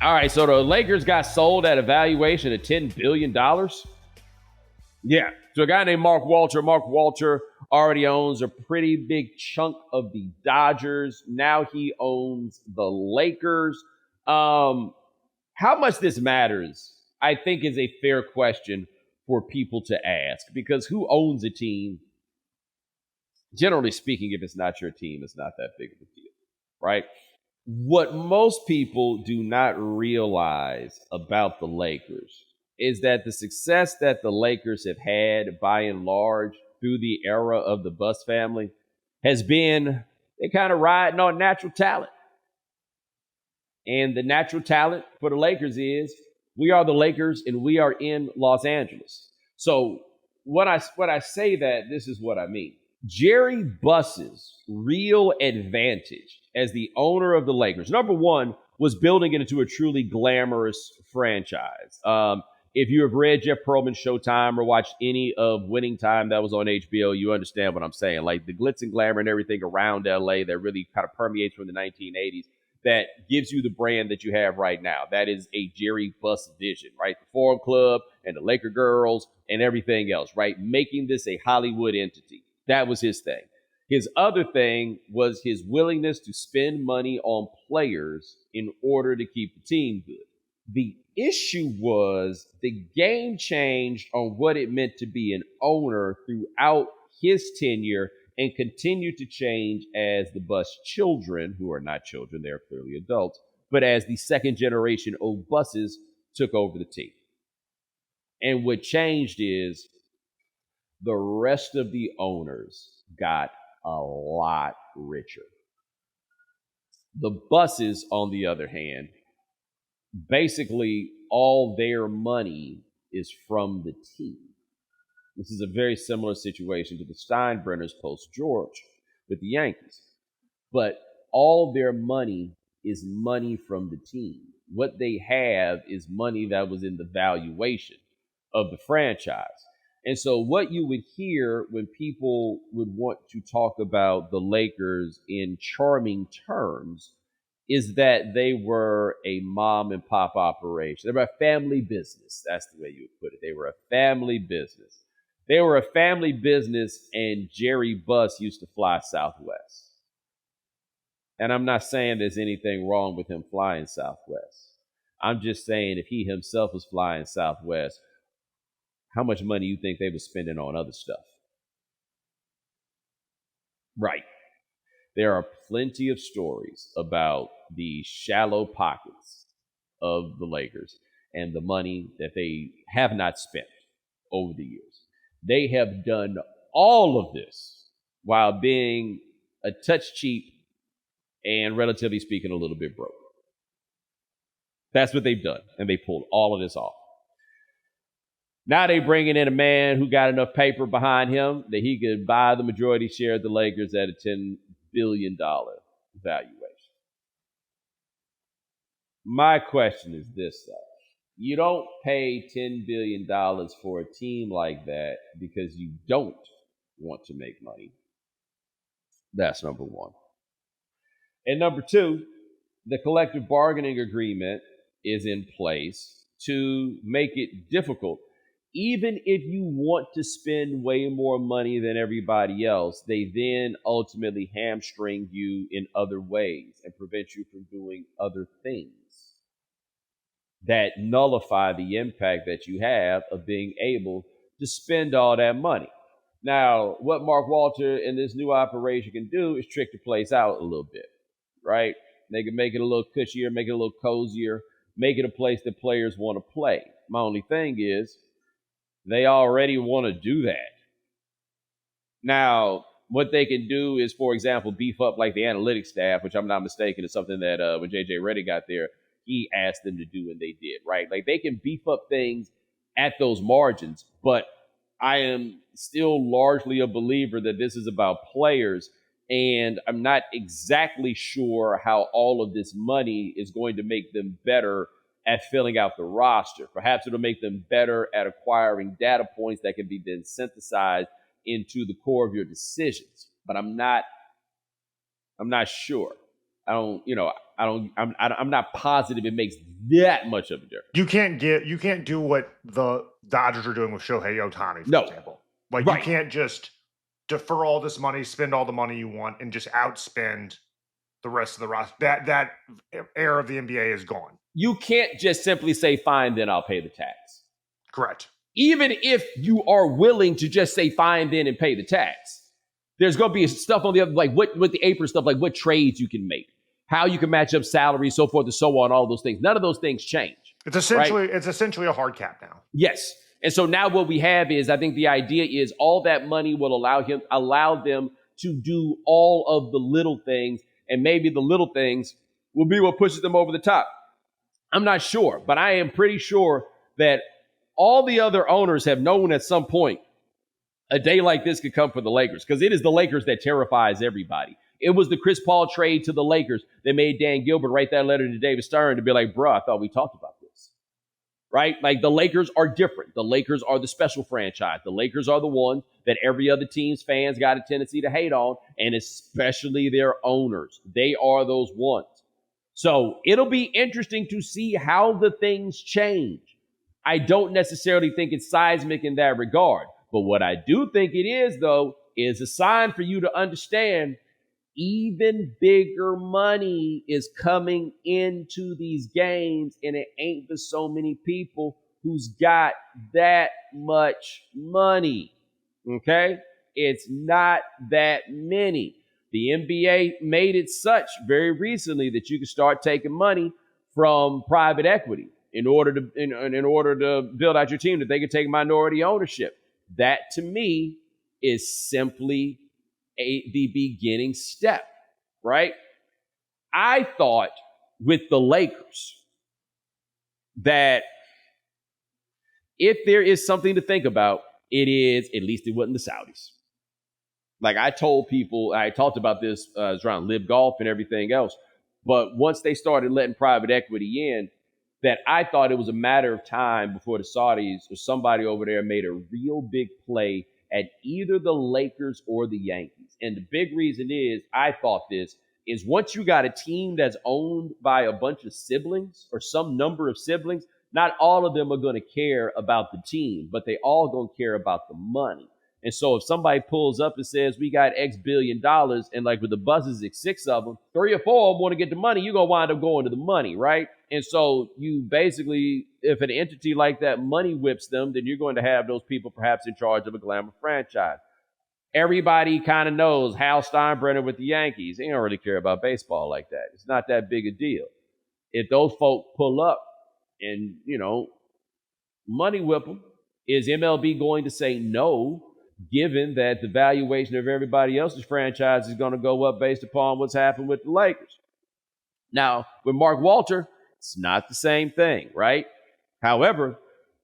All right, so the Lakers got sold at a valuation of $10 billion. Yeah, so a guy named Mark Walter. Mark Walter already owns a pretty big chunk of the Dodgers. Now he owns the Lakers. How much this matters, I think, is a fair question for people to ask, because who owns a team? Generally speaking, if it's not your team, it's not that big of a deal, right? What most people do not realize about the Lakers is that the success that the Lakers have had by and large through the era of the Buss family has been they kind of riding on natural talent. And the natural talent for the Lakers is we are the Lakers and we are in Los Angeles. So when I say that, this is what I mean. Jerry Buss's real advantage as the owner of the Lakers, number one, was building it into a truly glamorous franchise. If you have read Jeff Pearlman's Showtime or watched any of Winning Time that was on HBO, you understand what I'm saying. Like the glitz and glamour and everything around LA that really kind of permeates from the 1980s that gives you the brand that you have right now. That is a Jerry Buss vision, right? The Forum Club and the Laker girls and everything else, right? Making this a Hollywood entity. That was his thing. His other thing was his willingness to spend money on players in order to keep the team good. The issue was the game changed on what it meant to be an owner throughout his tenure and continued to change as the Buss children, who are not children, they're clearly adults, but as the second generation old Busses took over the team. And what changed is the rest of the owners got a lot richer. The Busses, on the other hand, basically all their money is from the team. This is a very similar situation to the Steinbrenners post George with the Yankees. But all their money is money from the team. What they have is money that was in the valuation of the franchise. And so what you would hear when people would want to talk about the Lakers in charming terms is that they were a mom and pop operation. They were a family business. That's the way you would put it. They were a family business. They were a family business, and Jerry Buss used to fly Southwest. And I'm not saying there's anything wrong with him flying Southwest. I'm just saying if he himself was flying Southwest, how much money you think they were spending on other stuff? Right. There are plenty of stories about the shallow pockets of the Lakers and the money that they have not spent over the years. They have done all of this while being a touch cheap and, relatively speaking, a little bit broke. That's what they've done, and they pulled all of this off. Now they bringing in a man who got enough paper behind him that he could buy the majority share of the Lakers at a $10 billion valuation. My question is this, though. You don't pay $10 billion for a team like that because you don't want to make money. That's number one. And number two, the collective bargaining agreement is in place to make it difficult. Even if you want to spend way more money than everybody else, they then ultimately hamstring you in other ways and prevent you from doing other things that nullify the impact that you have of being able to spend all that money. Now, what Mark Walter and this new operation can do is trick the place out a little bit, right? They can make it a little cushier, make it a little cozier, make it a place that players want to play. My only thing is, they already want to do that. Now, what they can do is, for example, beef up like the analytics staff, which I'm not mistaken is something that when JJ Redick got there, he asked them to do and they did, right? Like they can beef up things at those margins, but I am still largely a believer that this is about players, and I'm not exactly sure how all of this money is going to make them better at filling out the roster. Perhaps it'll make them better at acquiring data points that can be then synthesized into the core of your decisions. But I'm not sure. I'm not positive it makes that much of a difference. You can't do what the Dodgers are doing with Shohei Ohtani, for example. Like Right. you can't just defer all this money, spend all the money you want, and just outspend the rest of the roster. That era of the NBA is gone. You can't just simply say, fine, then I'll pay the tax. Correct. Even if you are willing to just say, fine, then and pay the tax, there's going to be stuff on the other, like what the apron stuff, like what trades you can make, how you can match up salaries, so forth and so on, all those things. None of those things change. It's essentially a hard cap now. Yes. And so now what we have is, I think the idea is all that money will allow them to do all of the little things, and maybe the little things will be what pushes them over the top. I'm not sure, but I am pretty sure that all the other owners have known at some point a day like this could come for the Lakers, because it is the Lakers that terrifies everybody. It was the Chris Paul trade to the Lakers that made Dan Gilbert write that letter to David Stern to be like, bro, I thought we talked about this. Right? Like, the Lakers are different. The Lakers are the special franchise. The Lakers are the ones that every other team's fans got a tendency to hate on, and especially their owners. They are those ones. So it'll be interesting to see how the things change. I don't necessarily think it's seismic in that regard. But what I do think it is, though, is a sign for you to understand even bigger money is coming into these games, and it ain't but so many people who's got that much money. Okay? It's not that many. The NBA made it such very recently that you can start taking money from private equity in order to build out your team, that they can take minority ownership. That, to me, is simply the beginning step, right? I thought with the Lakers that if there is something to think about, it is, at least it wasn't the Saudis. Like I told people, I talked about this around Live Golf and everything else, but once they started letting private equity in, that I thought it was a matter of time before the Saudis or somebody over there made a real big play at either the Lakers or the Yankees. And the big reason is, I thought this, is once you got a team that's owned by a bunch of siblings or some number of siblings, not all of them are going to care about the team, but they all going to care about the money. And so if somebody pulls up and says, we got X billion dollars, and like with the buses, it's 6 of them, 3 or 4 of them want to get the money, you're going to wind up going to the money, right? And so you basically, if an entity like that money whips them, then you're going to have those people perhaps in charge of a glamour franchise. Everybody kind of knows Hal Steinbrenner with the Yankees. They don't really care about baseball like that. It's not that big a deal. If those folk pull up and, money whip them, is MLB going to say no, given that the valuation of everybody else's franchise is going to go up based upon what's happened with the Lakers? Now, with Mark Walter, it's not the same thing, right? However,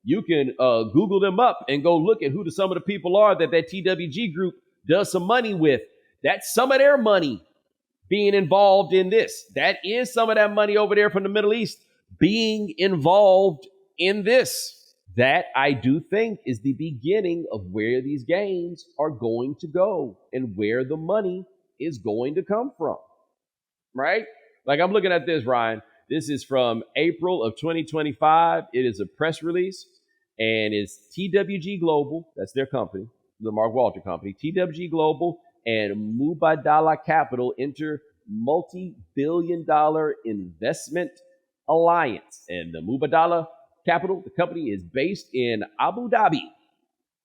you can Google them up and go look at who some of the people are that TWG group does some money with. That's some of their money being involved in this. That is some of that money over there from the Middle East being involved in this. That, I do think, is the beginning of where these games are going to go and where the money is going to come from, right? Like, I'm looking at this, Ryan. This is from April of 2025. It is a press release, and it's TWG Global. That's their company, the Mark Walter company. TWG Global and Mubadala Capital enter multi-billion-dollar investment alliance. And the Mubadala Capital, the company, is based in Abu Dhabi.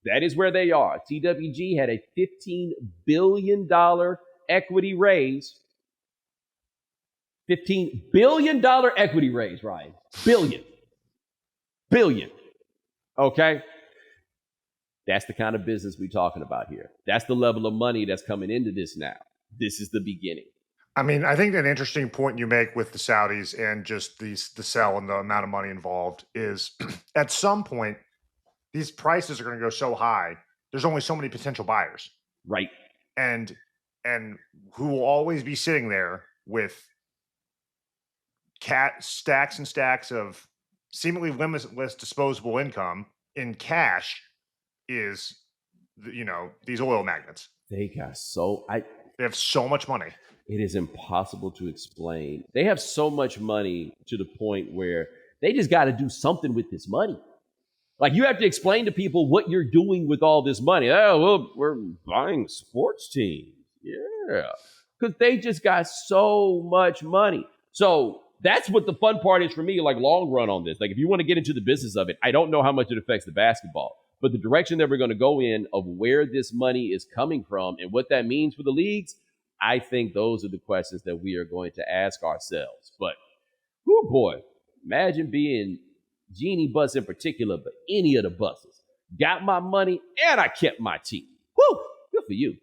That is where they are. TWG had a $15 billion equity raise. $15 billion equity raise, Ryan. Billion. Okay? That's the kind of business we're talking about here. That's the level of money that's coming into this now. This is the beginning. I mean, I think an interesting point you make with the Saudis and just the sell and the amount of money involved is at some point, these prices are going to go so high, there's only so many potential buyers. Right. And who will always be sitting there with stacks and stacks of seemingly limitless disposable income in cash is, these oil magnates. They have so much money. It is impossible to explain. They have so much money to the point where they just got to do something with this money. Like you have to explain to people what you're doing with all this money. Oh, well, we're buying sports teams. Yeah. Because they just got so much money. So that's what the fun part is for me, like long run on this. Like if you want to get into the business of it, I don't know how much it affects the basketball, but the direction that we're going to go in of where this money is coming from and what that means for the leagues, I think those are the questions that we are going to ask ourselves. But, oh boy, imagine being Genie Bus in particular, but any of the buses. Got my money and I kept my team. Woo! Good for you.